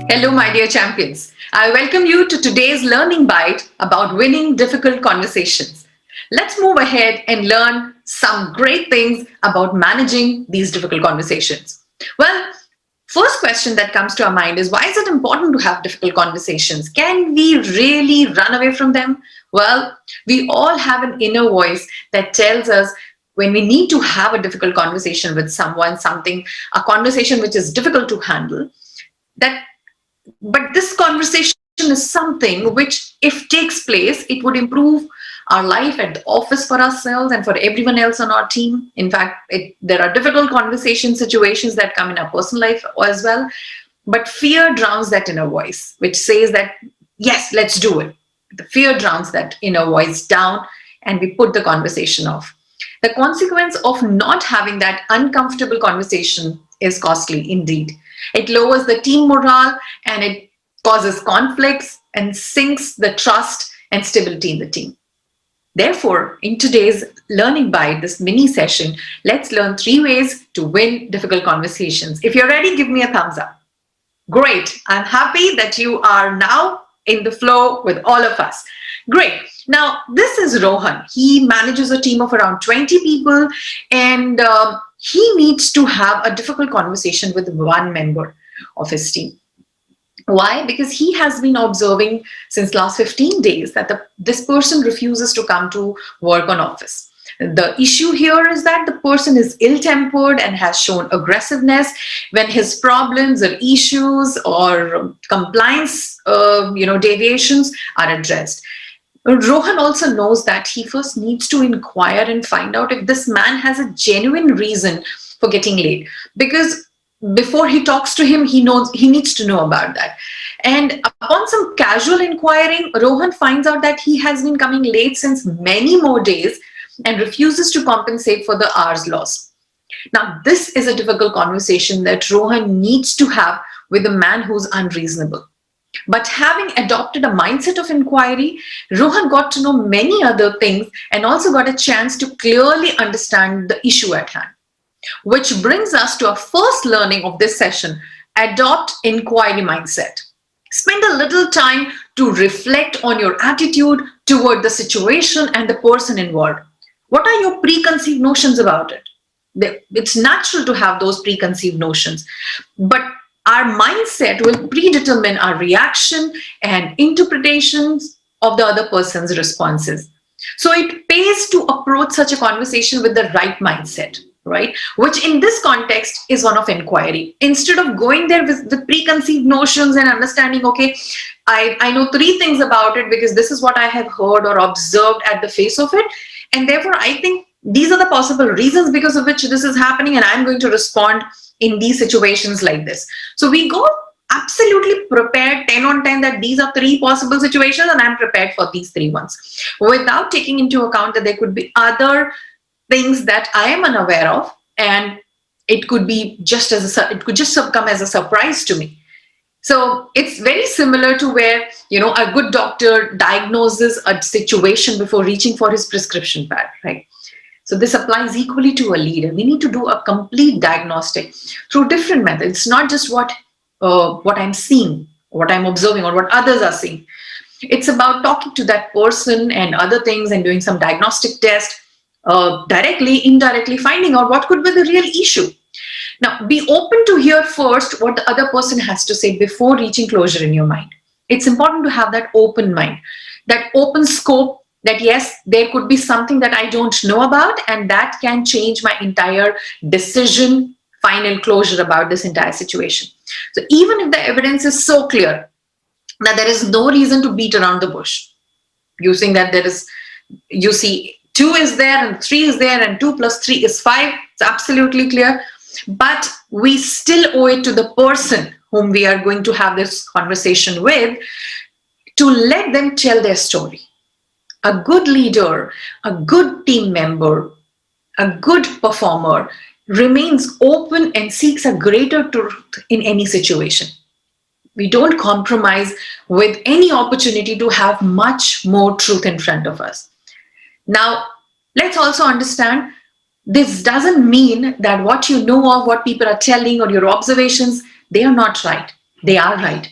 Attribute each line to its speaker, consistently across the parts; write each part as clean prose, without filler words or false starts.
Speaker 1: Hello, my dear champions. I welcome you to today's learning bite about winning difficult conversations. Let's move ahead and learn some great things about managing these difficult conversations. Well, first question that comes to our mind is, why is it important to have difficult conversations? Can we really run away from them? Well, we all have an inner voice that tells us when we need to have a difficult conversation with someone, a conversation which is difficult to handle, that but this conversation is something which, if takes place, it would improve our life at the office for ourselves and for everyone else on our team. In fact, there are difficult conversation situations that come in our personal life as well, but fear drowns that inner voice which says that yes, let's do it. The fear drowns that inner voice down, and we put the conversation off. The consequence of not having that uncomfortable conversation is costly indeed. It lowers the team morale, and it causes conflicts and sinks the trust and stability in the team. Therefore, in today's Learning by this mini session, let's learn 3 ways to win difficult conversations. If you're ready, give me a thumbs up. Great. I'm happy that you are now in the flow with all of us. Great. Now, this is Rohan. He manages a team of around 20 people, and he needs to have a difficult conversation with one member of his team. Why? Because he has been observing since last 15 days that this person refuses to come to work on office. The issue here is that the person is ill-tempered and has shown aggressiveness when his problems or issues or compliance deviations are addressed. Rohan also knows that he first needs to inquire and find out if this man has a genuine reason for getting late, because before he talks to him, he needs to know about that. And upon some casual inquiring, Rohan finds out that he has been coming late since many more days and refuses to compensate for the hours lost. Now, this is a difficult conversation that Rohan needs to have with a man who's unreasonable. But having adopted a mindset of inquiry, Rohan got to know many other things and also got a chance to clearly understand the issue at hand. Which brings us to our first learning of this session: adopt inquiry mindset. Spend a little time to reflect on your attitude toward the situation and the person involved. What are your preconceived notions about it? It's natural to have those preconceived notions, but our mindset will predetermine our reaction and interpretations of the other person's responses. So it pays to approach such a conversation with the right mindset, right? Which in this context is one of inquiry. Instead of going there with the preconceived notions and understanding, okay, I know 3 things about it because this is what I have heard or observed at the face of it. And therefore, I think these are the possible reasons because of which this is happening, and I'm going to respond in these situations like this. So we go absolutely prepared 10 on 10 that these are 3 possible situations and I'm prepared for these 3 ones, without taking into account that there could be other things that I am unaware of, and it could be it could just come as a surprise to me. So it's very similar to where, a good doctor diagnoses a situation before reaching for his prescription pad, right? So this applies equally to a leader. We need to do a complete diagnostic through different methods, not just what I'm seeing, what I'm observing, or what others are seeing. It's about talking to that person and other things and doing some diagnostic test, directly, indirectly, finding out what could be the real issue. Now, be open to hear first what the other person has to say before reaching closure in your mind. It's important to have that open mind, that open scope, that yes, there could be something that I don't know about, and that can change my entire decision, final closure about this entire situation. So even if the evidence is so clear that there is no reason to beat around the bush, using that you see 2 is there and 3 is there and 2 plus 3 is 5, it's absolutely clear. But we still owe it to the person whom we are going to have this conversation with to let them tell their story. A good leader, a good team member, a good performer remains open and seeks a greater truth in any situation. We don't compromise with any opportunity to have much more truth in front of us. Now, let's also understand, this doesn't mean that what you know of, what people are telling, or your observations, they are not right. They are right.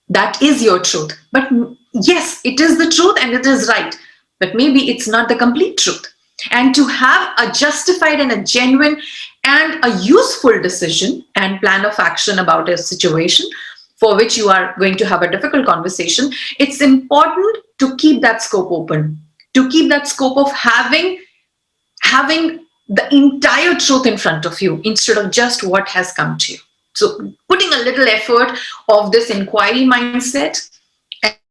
Speaker 1: That is your truth. But yes, it is the truth and it is right. But maybe it's not the complete truth. And to have a justified and a genuine and a useful decision and plan of action about a situation for which you are going to have a difficult conversation, it's important to keep that scope open, to keep that scope of having the entire truth in front of you instead of just what has come to you. So putting a little effort of this inquiry mindset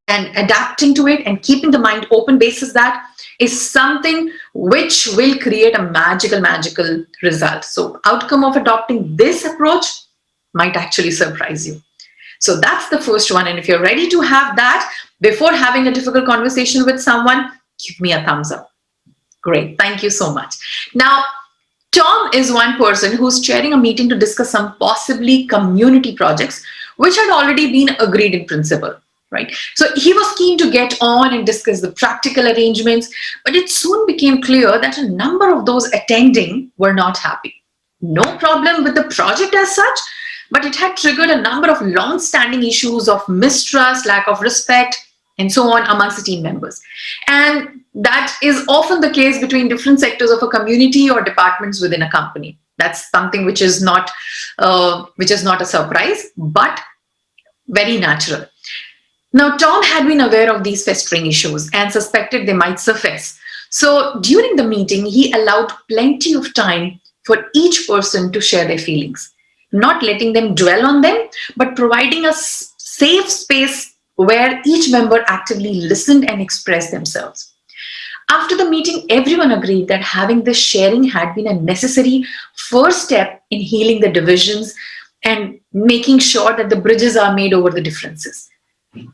Speaker 1: and adapting to it and keeping the mind open basis that is something which will create a magical result. So outcome of adopting this approach might actually surprise you. So that's the first one. And if you're ready to have that before having a difficult conversation with someone, give me a thumbs up. Great. Thank you so much. Now, Tom is one person who's chairing a meeting to discuss some possibly community projects which had already been agreed in principle, right? So he was keen to get on and discuss the practical arrangements, but it soon became clear that a number of those attending were not happy. No problem with the project as such, but it had triggered a number of long-standing issues of mistrust, lack of respect, and so on amongst the team members. And that is often the case between different sectors of a community or departments within a company. That's something which is not a surprise, but very natural. Now, Tom had been aware of these festering issues and suspected they might surface. So during the meeting, he allowed plenty of time for each person to share their feelings, not letting them dwell on them, but providing a safe space where each member actively listened and expressed themselves. After the meeting, everyone agreed that having this sharing had been a necessary first step in healing the divisions and making sure that the bridges are made over the differences.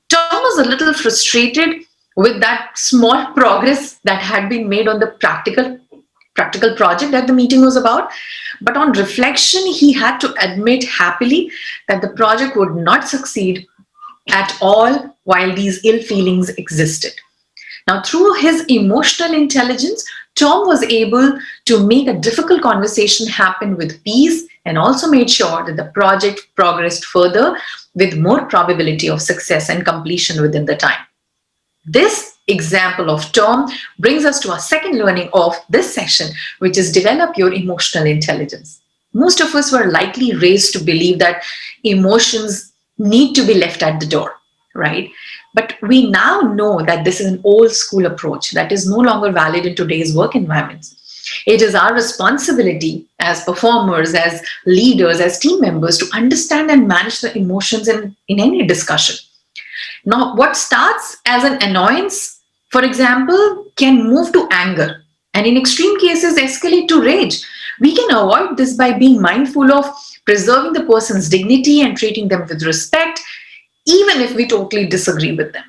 Speaker 1: Tom was a little frustrated with that small progress that had been made on the practical project that the meeting was about. But on reflection, he had to admit happily that the project would not succeed at all while these ill feelings existed. Now, through his emotional intelligence, Tom was able to make a difficult conversation happen with peace and also made sure that the project progressed further with more probability of success and completion within the time. This example of Tom brings us to our second learning of this session, which is develop your emotional intelligence. Most of us were likely raised to believe that emotions need to be left at the door, right? But we now know that this is an old school approach that is no longer valid in today's work environments. It is our responsibility as performers, as leaders, as team members to understand and manage the emotions in any discussion. Now, what starts as an annoyance, for example, can move to anger and in extreme cases escalate to rage. We can avoid this by being mindful of preserving the person's dignity and treating them with respect, even if we totally disagree with them.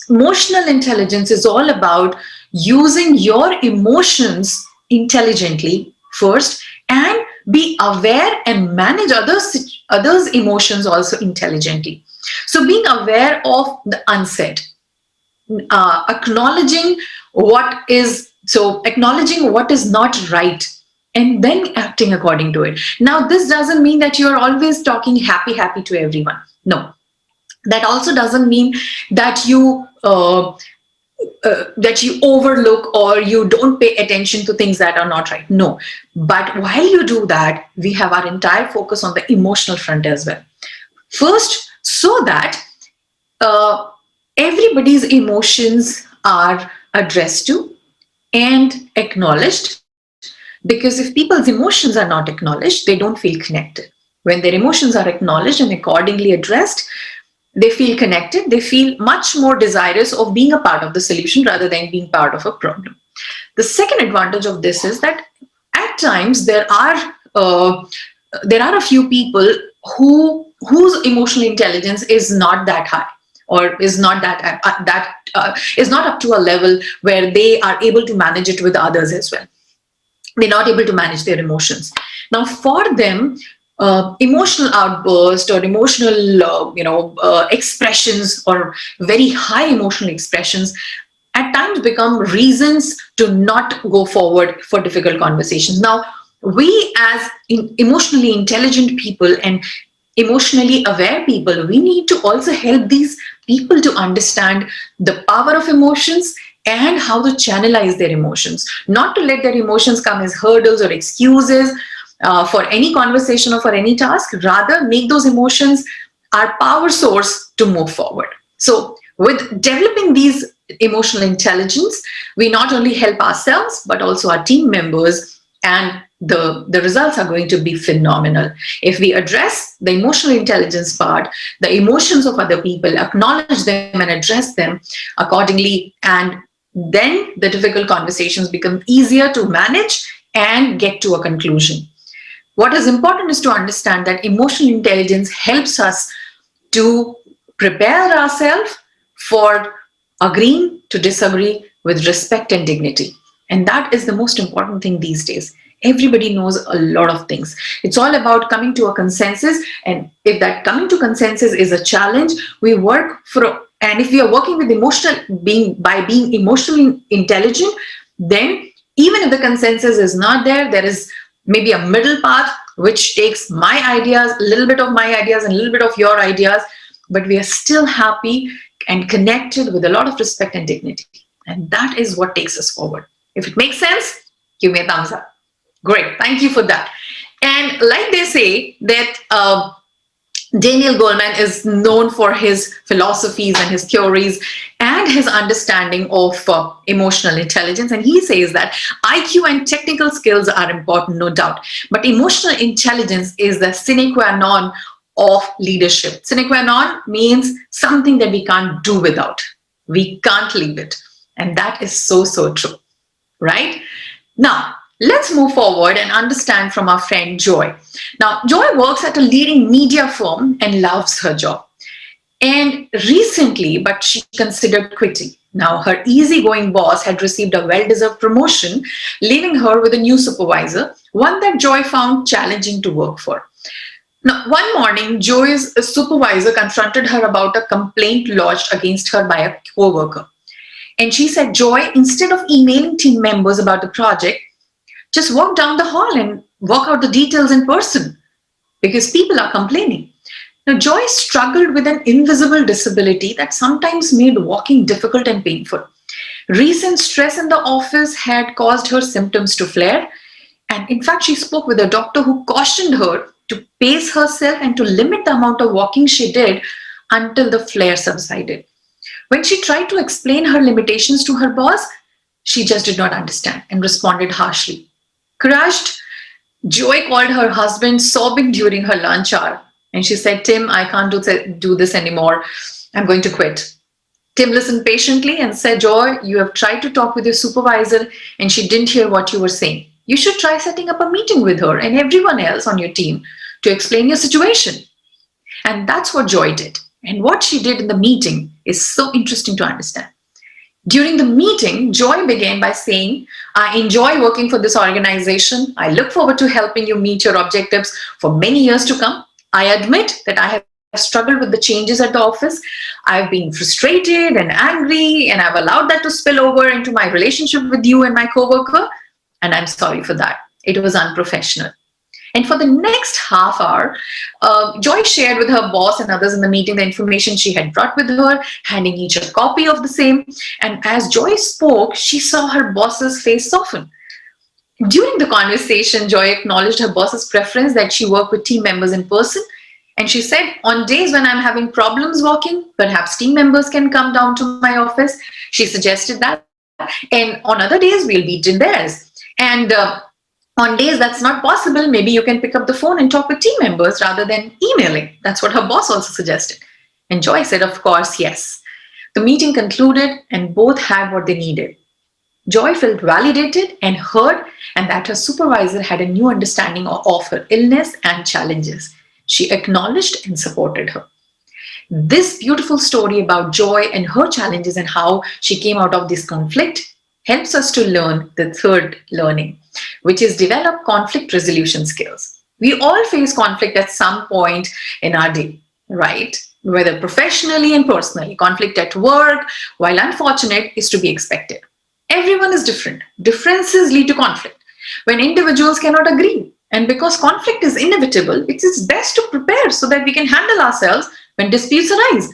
Speaker 1: Emotional intelligence is all about using your emotions intelligently first and be aware and manage others' emotions also intelligently. So being aware of the unsaid, acknowledging what is not right and then acting according to it. Now, this doesn't mean that you're always talking happy to everyone. No. That also doesn't mean that you overlook or you don't pay attention to things that are not right. No. But while you do that, we have our entire focus on the emotional front as well. First, so that everybody's emotions are addressed to and acknowledged, because if people's emotions are not acknowledged, they don't feel connected. When their emotions are acknowledged and accordingly addressed, they feel connected, they feel much more desirous of being a part of the solution rather than being part of a problem. The second advantage of this is that at times there are a few people whose emotional intelligence is not that high or is not is not up to a level where they are able to manage it with others as well. They're not able to manage their emotions. Now, for them, emotional outburst or emotional expressions or very high emotional expressions at times become reasons to not go forward for difficult conversations. Now, we as emotionally intelligent people and emotionally aware people, we need to also help these people to understand the power of emotions and how to channelize their emotions, not to let their emotions come as hurdles or excuses for any conversation or for any task. Rather, make those emotions our power source to move forward. So, with developing these emotional intelligence, we not only help ourselves but also our team members, and the results are going to be phenomenal. If we address the emotional intelligence part, the emotions of other people, acknowledge them and address them accordingly, and then the difficult conversations become easier to manage and get to a conclusion. What is important is to understand that emotional intelligence helps us to prepare ourselves for agreeing to disagree with respect and dignity. And that is the most important thing these days. Everybody knows a lot of things. It's all about coming to a consensus. And if that coming to consensus is a challenge, we work for, and if we are working with being emotionally intelligent, then even if the consensus is not there, there is maybe a middle path which takes my ideas, a little bit of my ideas and a little bit of your ideas, but we are still happy and connected with a lot of respect and dignity. And that is what takes us forward. If it makes sense, give me a thumbs up. Great, thank you for that. And like they say that Daniel Goleman is known for his philosophies and his theories and his understanding of emotional intelligence. And he says that IQ and technical skills are important, no doubt, but emotional intelligence is the sine qua non of leadership. Sine qua non means something that we can't do without. We can't leave it. And that is so, so true, right? Now, let's move forward and understand from our friend Joy. Now, Joy works at a leading media firm and loves her job. And recently, but she considered quitting. Now, her easygoing boss had received a well deserved promotion, leaving her with a new supervisor, one that Joy found challenging to work for. Now, one morning, Joy's supervisor confronted her about a complaint lodged against her by a co-worker. And she said, Joy, instead of emailing team members about the project, just walk down the hall and work out the details in person because people are complaining. Now, Joy struggled with an invisible disability that sometimes made walking difficult and painful. Recent stress in the office had caused her symptoms to flare. And in fact, she spoke with a doctor who cautioned her to pace herself and to limit the amount of walking she did until the flare subsided. When she tried to explain her limitations to her boss, she just did not understand and responded harshly. Crushed, Joy called her husband, sobbing during her lunch hour. And she said, Tim, I can't do this anymore. I'm going to quit. Tim listened patiently and said, Joy, you have tried to talk with your supervisor and she didn't hear what you were saying. You should try setting up a meeting with her and everyone else on your team to explain your situation. And that's what Joy did. And what she did in the meeting is so interesting to understand. During the meeting, Joy began by saying, I enjoy working for this organization. I look forward to helping you meet your objectives for many years to come. I admit that I have struggled with the changes at the office. I've been frustrated and angry, and I've allowed that to spill over into my relationship with you and my coworker. And I'm sorry for that. It was unprofessional. And for the next half hour, Joy shared with her boss and others in the meeting the information she had brought with her, handing each a copy of the same. And as Joy spoke, she saw her boss's face soften. During the conversation, Joy acknowledged her boss's preference that she work with team members in person. And she said, on days when I'm having problems walking, perhaps team members can come down to my office. She suggested that. And on other days, we'll meet in theirs. And on days that's not possible, maybe you can pick up the phone and talk with team members rather than emailing. That's what her boss also suggested. And Joy said, of course, yes. The meeting concluded and both had what they needed. Joy felt validated and heard, and that her supervisor had a new understanding of her illness and challenges. She acknowledged and supported her. This beautiful story about Joy and her challenges and how she came out of this conflict helps us to learn the third learning, which is develop conflict resolution skills. We all face conflict at some point in our day, right? Whether professionally and personally. Conflict at work, while unfortunate, is to be expected. Everyone is different. Differences lead to conflict. When individuals cannot agree, And because conflict is inevitable, it is best to prepare so that we can handle ourselves when disputes arise.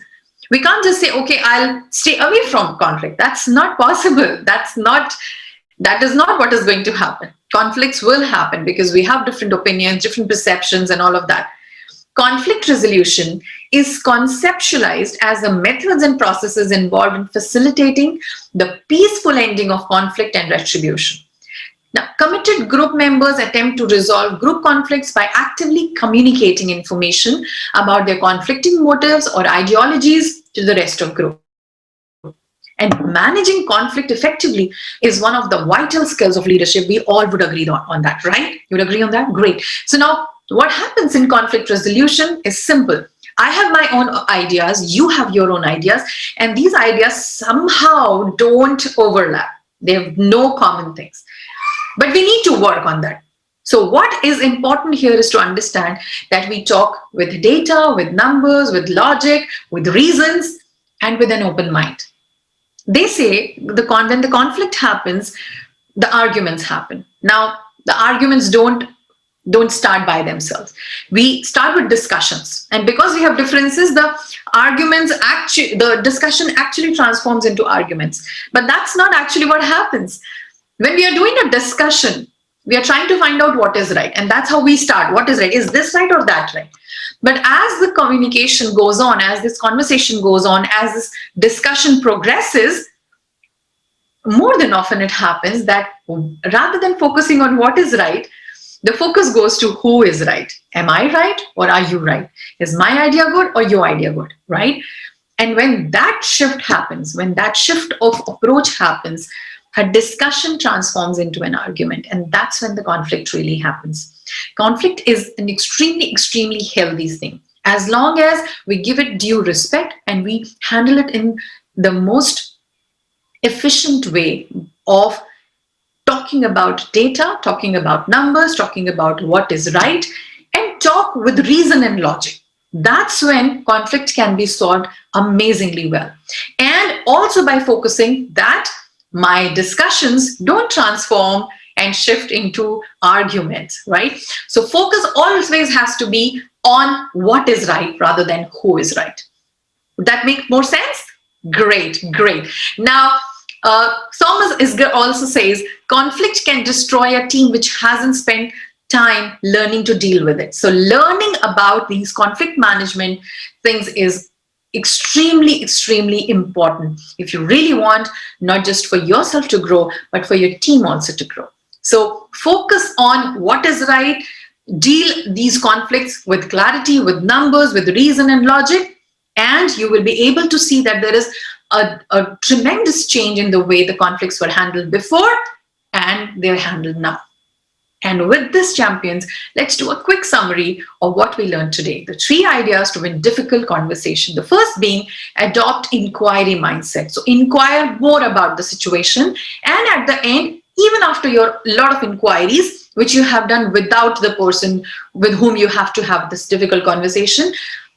Speaker 1: We can't just say, okay, I'll stay away from conflict. That's not possible. That is not what is going to happen. Conflicts will happen because we have different opinions, different perceptions, and all of that. Conflict resolution is conceptualized as the methods and processes involved in facilitating the peaceful ending of conflict and retribution. Now, committed group members attempt to resolve group conflicts by actively communicating information about their conflicting motives or ideologies to the rest of group. And managing conflict effectively is one of the vital skills of leadership. We all would agree on that, right? You would agree on that? Great. So now what happens in conflict resolution is simple. I have my own ideas, you have your own ideas, and these ideas somehow don't overlap. They have no common things. But we need to work on that. So what is important here is to understand that we talk with data, with numbers, with logic, with reasons, and with an open mind. They say when the conflict happens, the arguments happen. Now, the arguments don't start by themselves. We start with discussions, and because we have differences, the discussion actually transforms into arguments. But that's not actually what happens. When we are doing a discussion, we are trying to find out what is right, and that's how we start. What is right? Is this right or that right? But as the communication goes on, as this conversation goes on, as this discussion progresses, more than often it happens that rather than focusing on what is right, the focus goes to who is right. Am I right or are you right? Is my idea good or your idea good, right? And when that shift happens, when that shift of approach happens, a discussion transforms into an argument, and that's when the conflict really happens. Conflict is an extremely, extremely healthy thing. As long as we give it due respect and we handle it in the most efficient way of talking about data, talking about numbers, talking about what is right, and talk with reason and logic. That's when conflict can be solved amazingly well. And also by focusing that my discussions don't transform and shift into arguments, right? So focus always has to be on what is right rather than who is right. Would that make more sense? Great, great. Now, Thomas Isger also says conflict can destroy a team which hasn't spent time learning to deal with it. So learning about these conflict management things is extremely, extremely important if you really want not just for yourself to grow, but for your team also to grow. So focus on what is right, deal these conflicts with clarity, with numbers, with reason and logic, and you will be able to see that there is a tremendous change in the way the conflicts were handled before and they're handled now. And with this, champions, let's do a quick summary of what we learned today. The 3 ideas to win difficult conversation. The first being adopt inquiry mindset. So inquire more about the situation, and at the end, even after your lot of inquiries, which you have done without the person with whom you have to have this difficult conversation,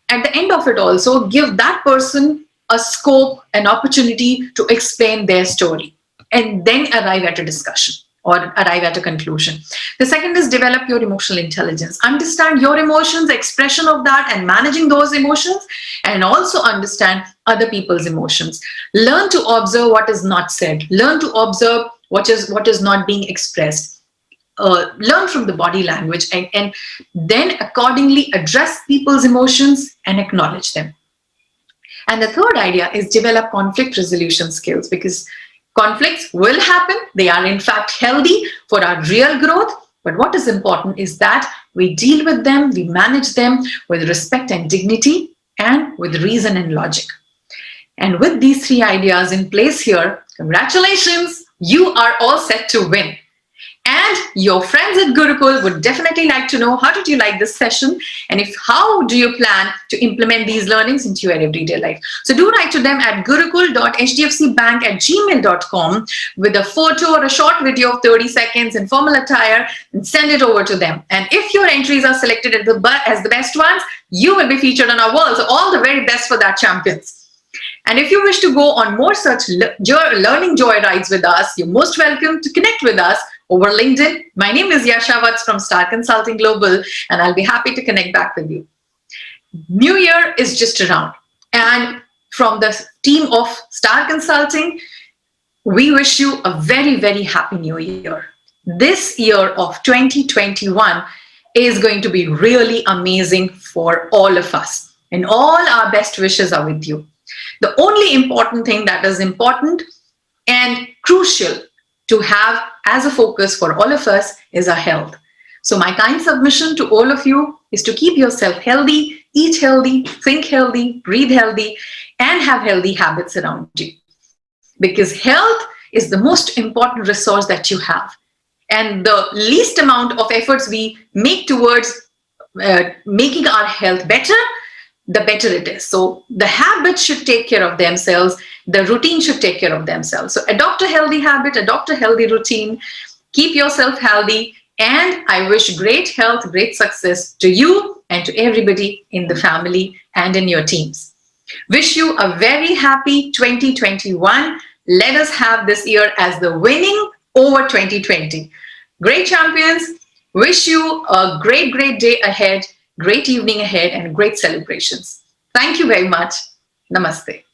Speaker 1: at the end of it also, give that person a scope, an opportunity to explain their story, and then arrive at a discussion or arrive at a conclusion. The second is develop your emotional intelligence. Understand your emotions, expression of that, and managing those emotions, and also understand other people's emotions. Learn to observe what is not said. Learn to observe what is not being expressed. Learn from the body language, and then accordingly address people's emotions and acknowledge them. And the third idea is develop conflict resolution skills, because conflicts will happen. They are in fact healthy for our real growth. But what is important is that we deal with them, we manage them with respect and dignity, and with reason and logic. And with these 3 ideas in place here, congratulations, you are all set to win. And your friends at Gurukul would definitely like to know how did you like this session, and how do you plan to implement these learnings into your everyday life. So do write to them at gurukul.hdfcbank@gmail.com with a photo or a short video of 30 seconds in formal attire, and send it over to them. And if your entries are selected as the best ones, you will be featured on our wall. So all the very best for that, champions. And if you wish to go on more such learning joy rides with us, you're most welcome to connect with us over LinkedIn. My name is Yasha Vatsa from Star Consulting Global, and I'll be happy to connect back with you. New Year is just around, and from the team of Star Consulting, we wish you a very, very happy new year. This year of 2021 is going to be really amazing for all of us, and all our best wishes are with you. The only important thing that is important and crucial to have as a focus for all of us is our health. So, my kind submission to all of you is to keep yourself healthy, eat healthy, think healthy, breathe healthy, and have healthy habits around you. Because health is the most important resource that you have. And the least amount of efforts we make towards making our health better, the better it is. So the habits should take care of themselves. The routine should take care of themselves. So adopt a healthy habit, adopt a healthy routine, keep yourself healthy, and I wish great health, great success to you and to everybody in the family and in your teams. Wish you a very happy 2021. Let us have this year as the winning over 2020. Great champions, wish you a great, great day ahead, great evening ahead, and great celebrations. Thank you very much. Namaste.